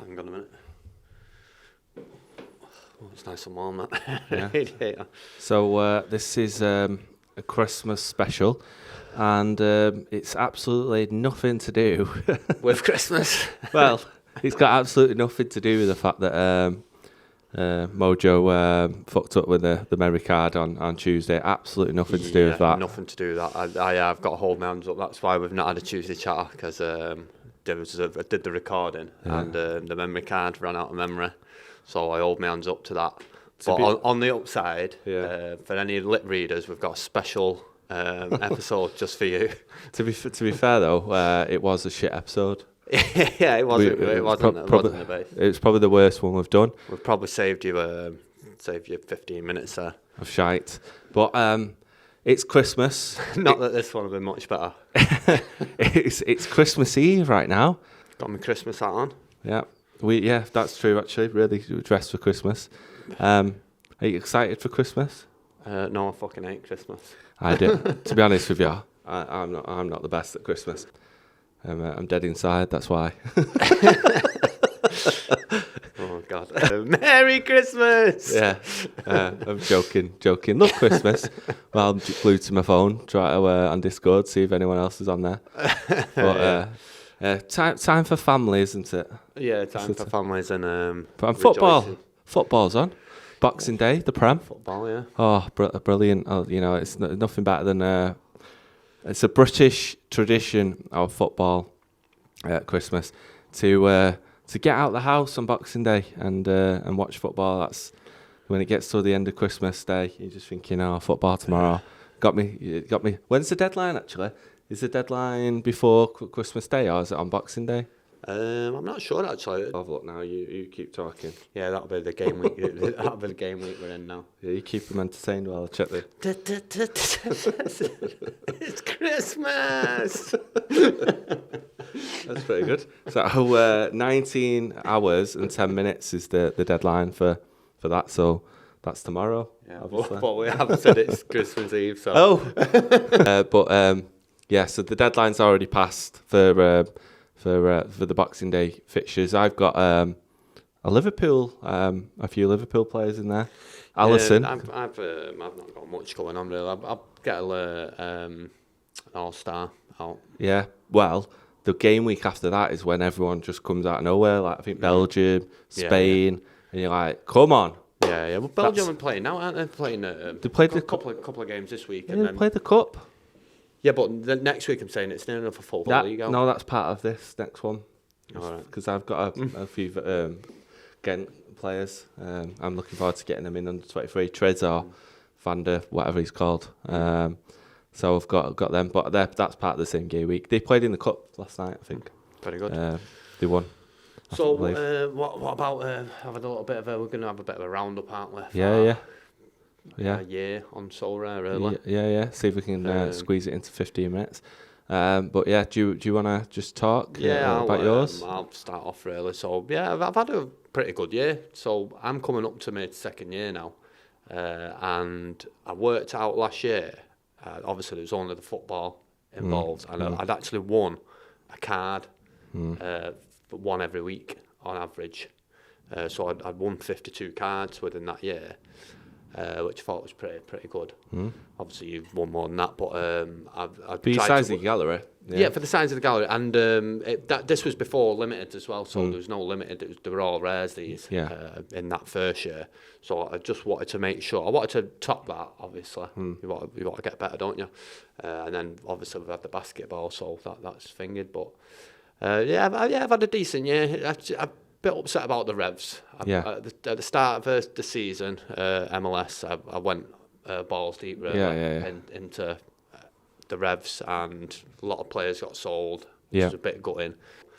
hang on a minute. Oh, it's nice and warm, that. Yeah. Radiator. So this is a Christmas special, and it's absolutely nothing to do With Christmas. Well, it's got absolutely nothing to do with the fact that Mojo fucked up with the memory card on Tuesday. Absolutely nothing to do with that. Nothing to do with that. I've got to hold my hands up. That's why we've not had a Tuesday chat, because I did the recording and the memory card ran out of memory. So I hold my hands up to that. But on the upside, for any lip readers, we've got a special episode just for you. To be fair though, it was a shit episode. Yeah, it wasn't. It wasn't the best. It was probably the worst one we've done. We've probably saved you 15 minutes there of shite. But it's Christmas. Not that this one will be much better. It's Christmas Eve right now. Got my Christmas hat on. Yeah, that's true actually. Really dressed for Christmas. Are you excited for Christmas? No, I fucking hate Christmas. I do. To be honest with you, I'm not the best at Christmas. I'm dead inside. That's why. Oh God! Merry Christmas! Yeah, I'm joking. Love Christmas. Well, I'm glued to my phone. Try to on Discord, see if anyone else is on there. But time for family, isn't it? Yeah, time for families and football. rejoicing. Football's on. Boxing Day, the Prem. Football, yeah. Oh, brilliant! Oh, it's nothing better than. It's a British tradition of football at Christmas to get out of the house on Boxing Day and watch football. That's when it gets to the end of Christmas Day. You're just thinking, oh, football tomorrow. Got me. When's the deadline actually? Is the deadline before Christmas Day or is it on Boxing Day? I'm not sure actually. I'll have a look now. You keep talking. Yeah, that'll be the game week. That'll be the game week we're in now. Yeah, you keep them entertained while I check the. It's Christmas. That's pretty good. So 19 hours and 10 minutes is the deadline for that. So that's tomorrow. Yeah, but we haven't said it's Christmas Eve. So. Oh. Yeah. So the deadline's already passed for the Boxing Day fixtures. I've got a few Liverpool players in there. Alisson. I've not got much going on really. I'll get an all-star out. Yeah. Well, the game week after that is when everyone just comes out of nowhere. Like I think Belgium, Spain, and you're like, come on. Yeah. Well, Belgium are playing now, aren't they? They played a couple of games this week. Yeah, and they played the cup. Yeah, but the next week I'm saying it's near enough a full league. No, that's part of this next one. All right. Because I've got a few Ghent players. I'm looking forward to getting them in under 23. Trez or Van der, whatever he's called. So I've got them, but that's part of the same game week. They played in the cup last night, I think. Very good. They won. So what about having a little bit of we're going to have a bit of a roundup, aren't we? Yeah. Yeah, on Sorare, really. Yeah. See if we can squeeze it into 15 minutes. But yeah, do you want to just talk about yours? I'll start off really. So yeah, I've had a pretty good year. So I'm coming up to my second year now, and I worked out last year. Obviously, there was only the football involved, and I'd actually won a card, one every week on average. So I'd won 52 cards within that year. Which I thought was pretty good. Obviously, you've won more than that, but I've for the size of the gallery. Yeah, for the size of the gallery, and this was before limited as well, so there was no limited. They were all rares these in that first year. So I just wanted to make sure. I wanted to top that. Obviously, you want to get better, don't you? And then obviously we've had the basketball, so that's fingered. But I've had a decent year. I've bit upset about the revs. At the start of the season, MLS, I went balls deep really into the revs, and a lot of players got sold. Which was a bit gutting.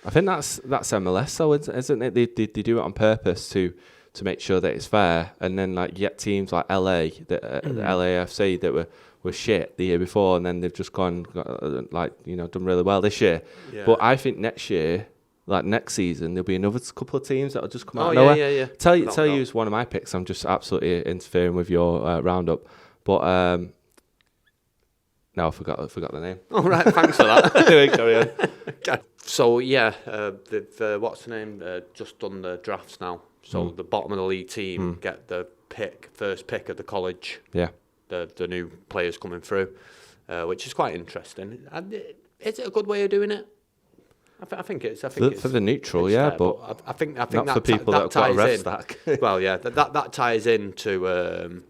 I think that's MLS though, isn't it? They do it on purpose to make sure that it's fair, and then like you get teams like LA, the LAFC that were shit the year before, and then they've just done really well this year. Yeah. But I think next year. Like next season, there'll be another couple of teams that'll just come out of nowhere. Yeah. Tell you, it's one of my picks. I'm just absolutely interfering with your roundup. But No, I forgot the name. Oh, right, thanks for that. Anyway, carry on. So, yeah, they've, what's the name, just done the drafts now. So the bottom of the league team get the first pick of the college. Yeah. The new players coming through, which is quite interesting. And is it a good way of doing it? I think it's. I think for the neutral, fair, but I think not that for people that have got a rev stack. Well, yeah, that ties into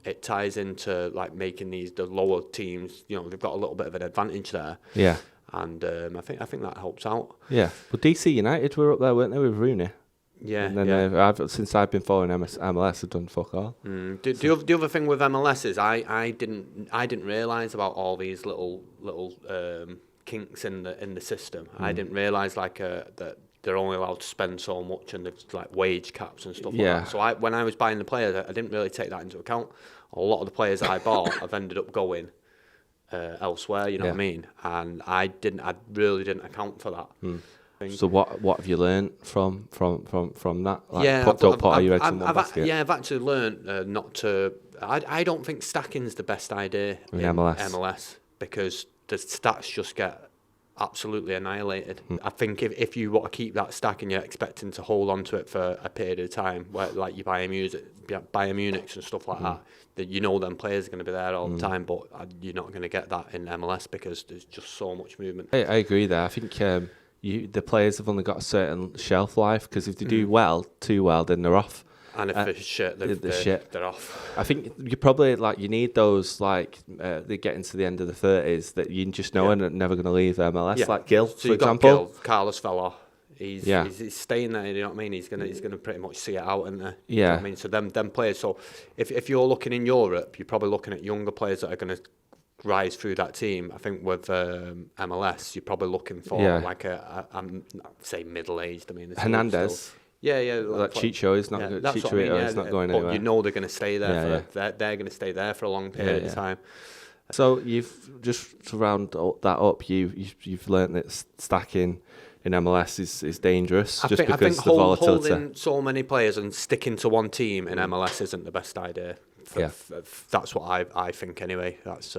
it ties into like making the lower teams. You know, they've got a little bit of an advantage there. Yeah. And I think that helps out. Yeah. Well, DC United were up there, weren't they, with Rooney? Yeah. And then since I've been following MLS, I've done fuck all. The other thing with MLS is I didn't realise about all these little kinks in the system. I didn't realise that they're only allowed to spend so much, and there's like wage caps and stuff like that. So when I was buying the players, I didn't really take that into account. A lot of the players I bought have ended up going elsewhere. You know what I mean? And I really didn't account for that. So what have you learned from that? Like, yeah, don't put all your eggs in one basket. Yeah, I've actually learned not to. I don't think stacking's the best idea in MLS because the stats just get absolutely annihilated. I think if you want to keep that stack and you're expecting to hold on to it for a period of time, where like you Bayern Munich and stuff like that you know them players are going to be there all the time, but you're not going to get that in MLS because there's just so much movement. I agree there. I think the players have only got a certain shelf life, because if they do too well, then they're off. And if they're shit, they're off. I think you probably you need those they get into the end of the 30s that you just know are never going to leave MLS. Like Gil, for example. Gil, Carlos Vela. He's staying there. You know what I mean? He's gonna pretty much see it out, isn't there? Yeah. You know what I mean, so them players. So if you're looking in Europe, you're probably looking at younger players that are going to rise through that team. I think with MLS, you're probably looking for like I'm say middle-aged. I mean, Hernandez. Like Chicho is not good. Chicharito is not going anywhere. You know they're going to stay there. They're going to stay there for a long period of time. So you've just to round that up. You've learnt that stacking in MLS is dangerous because the volatility. Holding so many players and sticking to one team in MLS isn't the best idea. That's what I think anyway. That's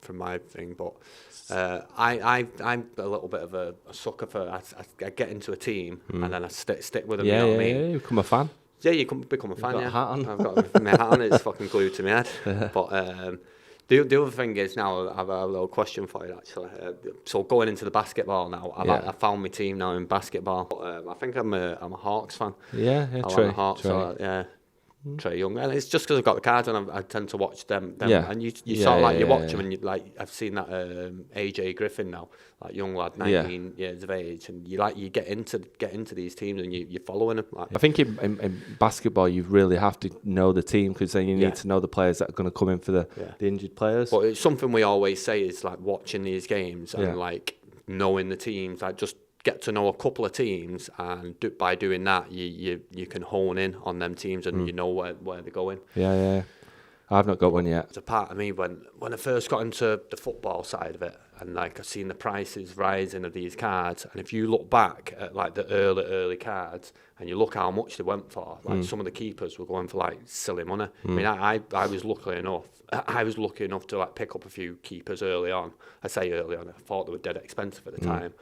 from my thing. But I'm a little bit of a sucker for. I get into a team and then I stick with them. You know what I mean? You become a fan. Yeah, you can become a fan. Got a hat on. I've got my hat on. It's fucking glued to my head. But the other thing is now I have a little question for you actually. So going into the basketball now, I found my team now in basketball. But, I think I'm a Hawks fan. Yeah, I Trey. like the Hawks. Trae Young, and it's just because I've got the cards and I tend to watch them. And you sort of like you watch them and you like. I've seen that AJ Griffin now, like young lad, 19 years of age, and you get into these teams and you're following them. Like. I think in basketball you really have to know the team, because then you need to know the players that are going to come in for the injured players. But it's something we always say is like watching these games and like knowing the teams, like just get to know a couple of teams, and by doing that you can hone in on them teams and you know where they're going. I've not got one yet. It's a part of me when I first got into the football side of it, and like I've seen the prices rising of these cards, and if you look back at like the early cards and you look how much they went for, like some of the keepers were going for like silly money. I mean, I was lucky enough to like pick up a few keepers early on. I say early on, I thought they were dead expensive at the time.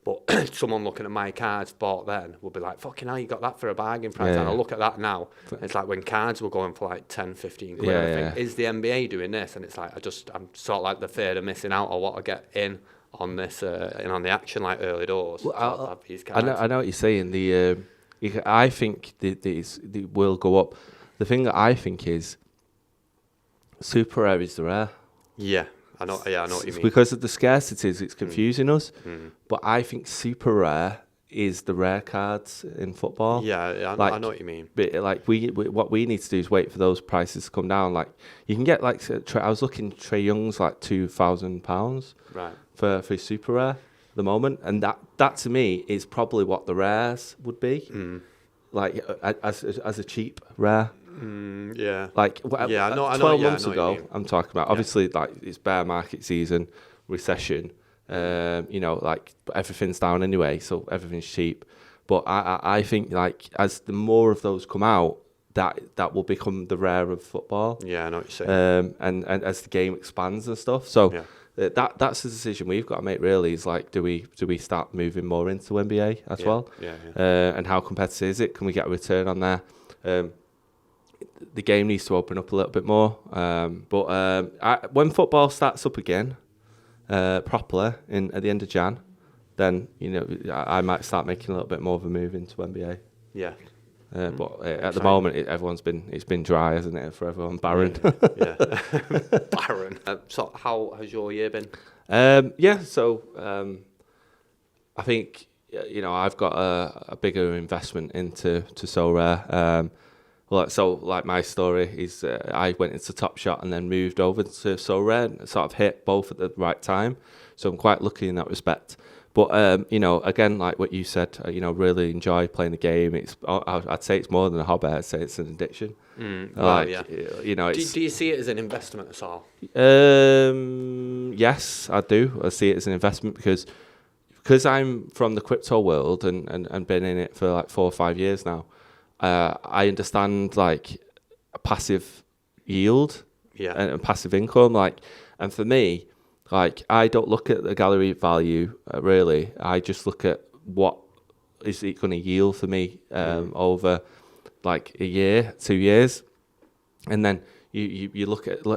But someone looking at my cards bought then will be like, fucking hell, you got that for a bargain price. And I look at that now, it's like when cards were going for like 10, 15 quid, I think, is the NBA doing this? And it's like, I'm sort of like the fear of missing out on what I get in on this, in on the action, like early doors. Well, these cards. I know what you're saying. I think they will go up. The thing that I think is super rare is the rare. Yeah. I know what you mean. Because of the scarcities, it's confusing us. But I think super rare is the rare cards in football. I know what you mean. But like what we need to do is wait for those prices to come down. Like you can get like I was looking Trae Young's like £2,000 for super rare at the moment, and that to me is probably what the rares would be. Like as a cheap rare. Like 12 months ago, I'm talking about. Obviously, like it's bear market season, recession. Like everything's down anyway, so everything's cheap. But I think like as the more of those come out, that will become the rare of football. Yeah, I know what you're saying. And as the game expands and stuff. So that's the decision we've got to make, really, is like, do we start moving more into NBA as well? And how competitive is it? Can we get a return on there? The game needs to open up a little bit more. When football starts up again, properly at the end of Jan, then I might start making a little bit more of a move into NBA. Yeah. But at the moment, it's been dry, hasn't it, for everyone? Barren. Yeah. Barren. So how has your year been? So I think I've got a bigger investment into Sorare. Like my story is, I went into Top Shot and then moved over to Sorare and sort of hit both at the right time. So I'm quite lucky in that respect. But again, like what you said, really enjoy playing the game. I'd say it's more than a hobby. I'd say it's an addiction. Do you see it as an investment at all? Yes, I do. I see it as an investment because I'm from the crypto world and been in it for like 4 or 5 years now. I understand like a passive yield and passive income. And for me, like, I don't look at the gallery value, really. I just look at what is it going to yield for me over, like, a year, 2 years. And then you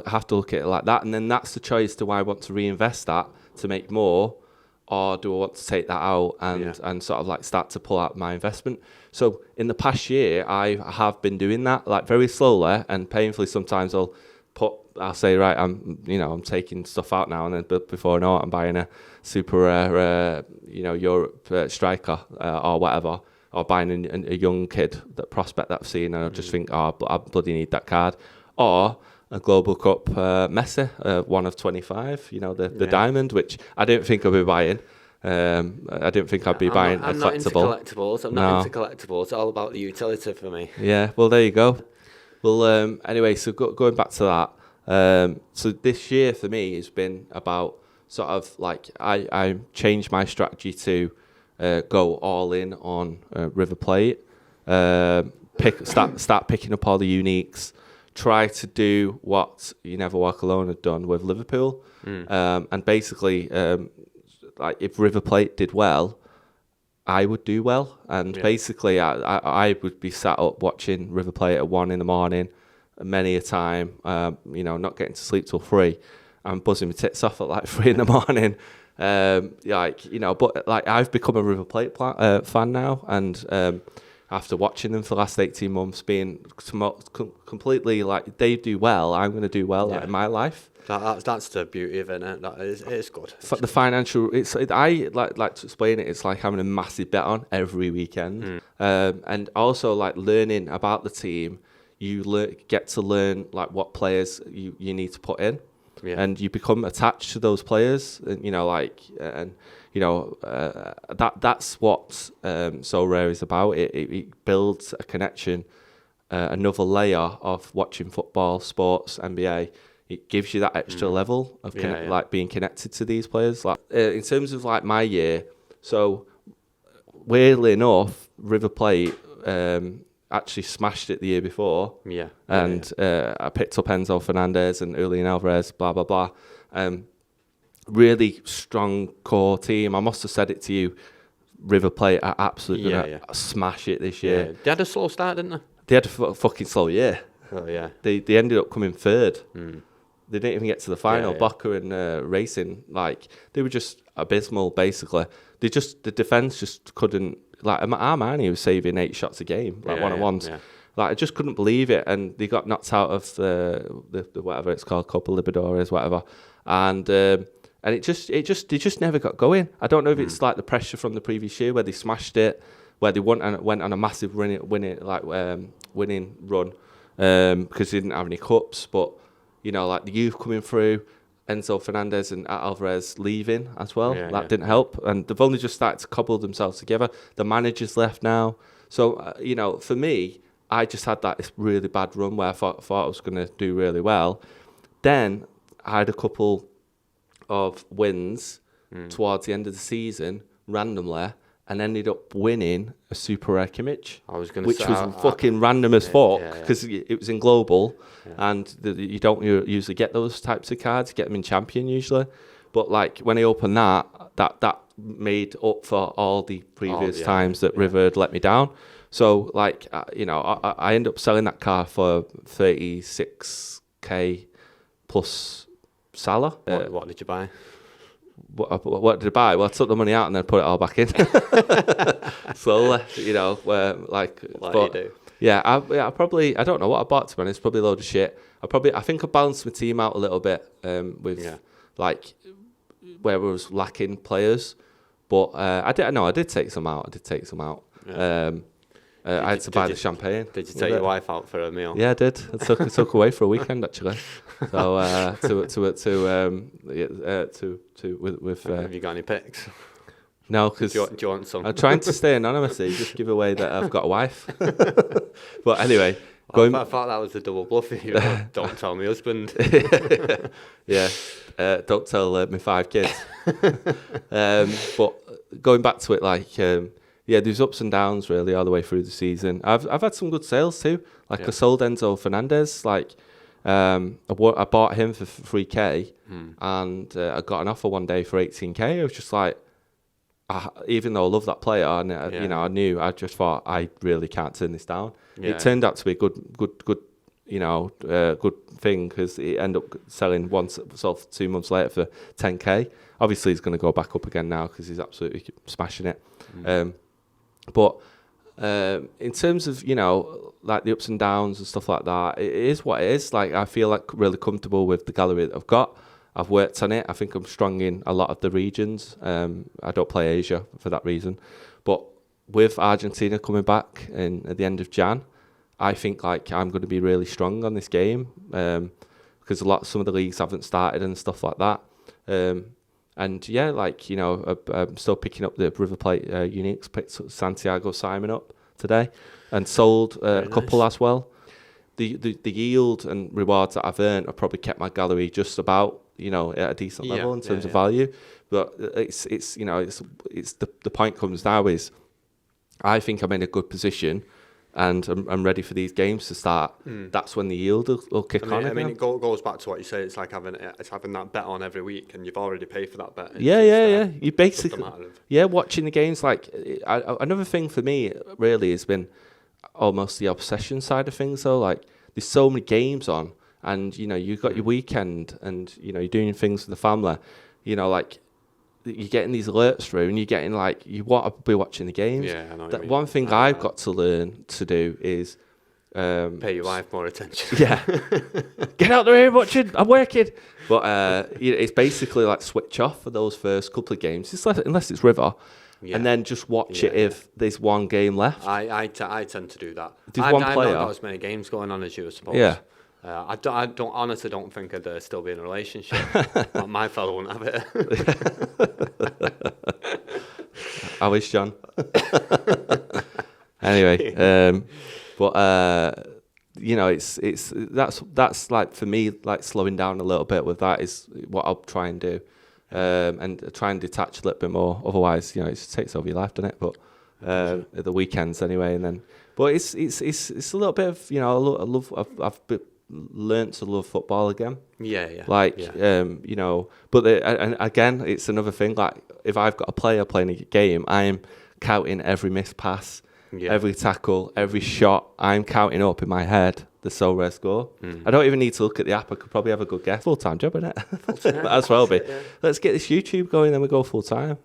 have to look at it like that. And then that's the choice. Do I want to reinvest that to make more? Or do I want to take that out and sort of, like, start to pull out my investment? So in the past year, I have been doing that, like, very slowly and painfully. Sometimes I'll say, right, I'm taking stuff out now, and then before I know it, I'm buying a super rare, Europe striker or whatever, or buying a young kid, that prospect that I've seen, and I just think, I bloody need that card. Or a Global Cup Messi, 1 of 25, the diamond, which I didn't think I'd be buying. I didn't think I'd be buying a collectible. I'm not into collectibles. It's all about the utility for me. Yeah, well, there you go. Well, anyway, so going back to that, so this year for me has been about sort of like I changed my strategy to go all in on River Plate, start picking up all the uniques, try to do what You Never Walk Alone had done with Liverpool, and basically like if River Plate did well, I would do well, and basically I would be sat up watching River Plate at 1 a.m, many a time, not getting to sleep till 3. I'm buzzing my tits off at like 3 a.m. But like I've become a River Plate fan now, and after watching them for the last 18 months, being completely like they do well, I'm going to do well in my life. That's the beauty of it. It's good. The financial, I like to explain it. It's like having a massive bet on every weekend, and also like learning about the team. You get to learn like what players you need to put in, and you become attached to those players. And that's what Sorare is about. It builds a connection, another layer of watching football, sports, NBA. It gives you that extra level of like being connected to these players. Like in terms of like my year, so weirdly enough, River Plate actually smashed it the year before. I picked up Enzo Fernandez and Julian Alvarez, blah blah blah. Really strong core team. I must have said it to you. River Plate are absolutely gonna smash it this year. They had a slow start, didn't they? They had a fucking slow year. Oh yeah. They ended up coming third. They didn't even get to the final. Boca and Racing, like they were just abysmal. Basically, the defense just couldn't. Like Armani was saving 8 shots a game, like one-on-ones. Like I just couldn't believe it, and they got knocked out of the whatever it's called, Copa Libertadores, whatever, and they just never got going. I don't know if it's like the pressure from the previous year where they smashed it, where they went on a massive winning run, because they didn't have any cups, but like the youth coming through, Enzo Fernandez and Alvarez leaving as well. That didn't help, and they've only just started to cobble themselves together. The manager's left now, so for me, I just had that really bad run where I thought I was going to do really well. Then I had a couple of wins towards the end of the season randomly, and ended up winning a super rare Kimmich, which say, was fucking random as fuck because yeah. it was in global, and you don't usually get those types of cards. You get them in Champion usually, but like when I opened that made up for all the previous times that River had let me down. So like I end up selling that car for 36k plus Salah. What did you buy? What did I buy? Well, I took the money out and then put it all back in. Slowly, where like you do. Yeah, I don't know what I bought, to be honest. Probably a load of shit. I think I balanced my team out a little bit with like where I was lacking players, but I did take some out. Yeah. I had to buy the champagne. Did you take your wife out for a meal? Yeah, I did. I took her away for a weekend actually. So with have you got any pics? No, because do you want some? I'm trying to stay anonymous. Just give away that I've got a wife. But anyway, I thought that was a double bluff. Don't tell my husband. Yeah, don't tell my 5 kids. But going back to it, like. There's ups and downs really all the way through the season. I've had some good sales too. Like I sold Enzo Fernandez. Like I bought him for 3k, and I got an offer one day for 18k. I was just like, even though I love that player, and I just thought I really can't turn this down. Yeah. It turned out to be a good thing because it ended up selling sold 2 months later for 10k. Obviously, he's going to go back up again now because he's absolutely smashing it. But in terms of, like the ups and downs and stuff like that, it is what it is. Like, I feel like really comfortable with the gallery that I've got. I've worked on it. I think I'm strong in a lot of the regions. I don't play Asia for that reason. But with Argentina coming back at the end of Jan, I think like I'm going to be really strong on this game because some of the leagues haven't started and stuff like that. And yeah, like, I'm still picking up the River Plate Uniques. Picked Santiago Simon up today and sold a couple as well. The yield and rewards that I've earned have probably kept my gallery just about, at a decent level in terms of value. But it's the point comes now is I think I'm in a good position and I'm ready for these games to start. That's when the yield will kick on. I mean, it goes back to what you say. It's like having that bet on every week, and you've already paid for that bet. You basically, watching the games. Like another thing for me really has been almost the obsession side of things. Though, like there's so many games on, and you've got your weekend, and you're doing things with the family. Like you're getting these alerts through, and you're getting like you want to be watching the games. Yeah, I know. That one thing I've got to learn to do is pay your wife more attention. Yeah, get out the room watching. I'm working. But it's basically like switch off for those first couple of games, unless it's River, and then just watch it if there's one game left. I tend to do that. There's one player. I've not got as many games going on as you, I suppose. Yeah. I honestly don't think I'd still be in a relationship. My fellow wouldn't have it. I wish, John. Anyway, it's that's like for me, like slowing down a little bit with that is what I'll try and do, and try and detach a little bit more. Otherwise, it takes over your life, doesn't it? But at the weekends anyway, and then. But it's a little bit of I've learnt to love football again. But and again, it's another thing. Like if I've got a player playing a game, I'm counting every missed pass, every tackle, every shot. I'm counting up in my head the Sorare score. I don't even need to look at the app. I could probably have a good guess. Full-time job, isn't it? Might as well be. Let's get this YouTube going, then we go full-time.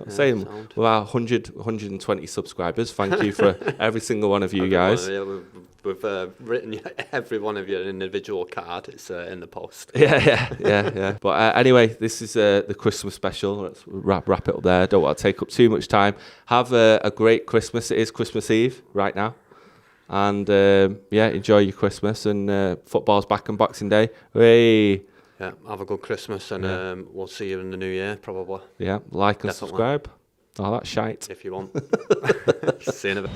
Same with our 120 subscribers. Thank you for every single one of you guys. We've written every one of your individual card. It's in the post. Yeah. But anyway, this is the Christmas special. Let's wrap it up there. Don't want to take up too much time. Have a great Christmas. It is Christmas Eve right now. And enjoy your Christmas. And football's back on Boxing Day. Hey. Yeah, have a good Christmas, and we'll see you in the new year, probably. Yeah, like and subscribe. Oh, that's shite. If you want. See you in a bit.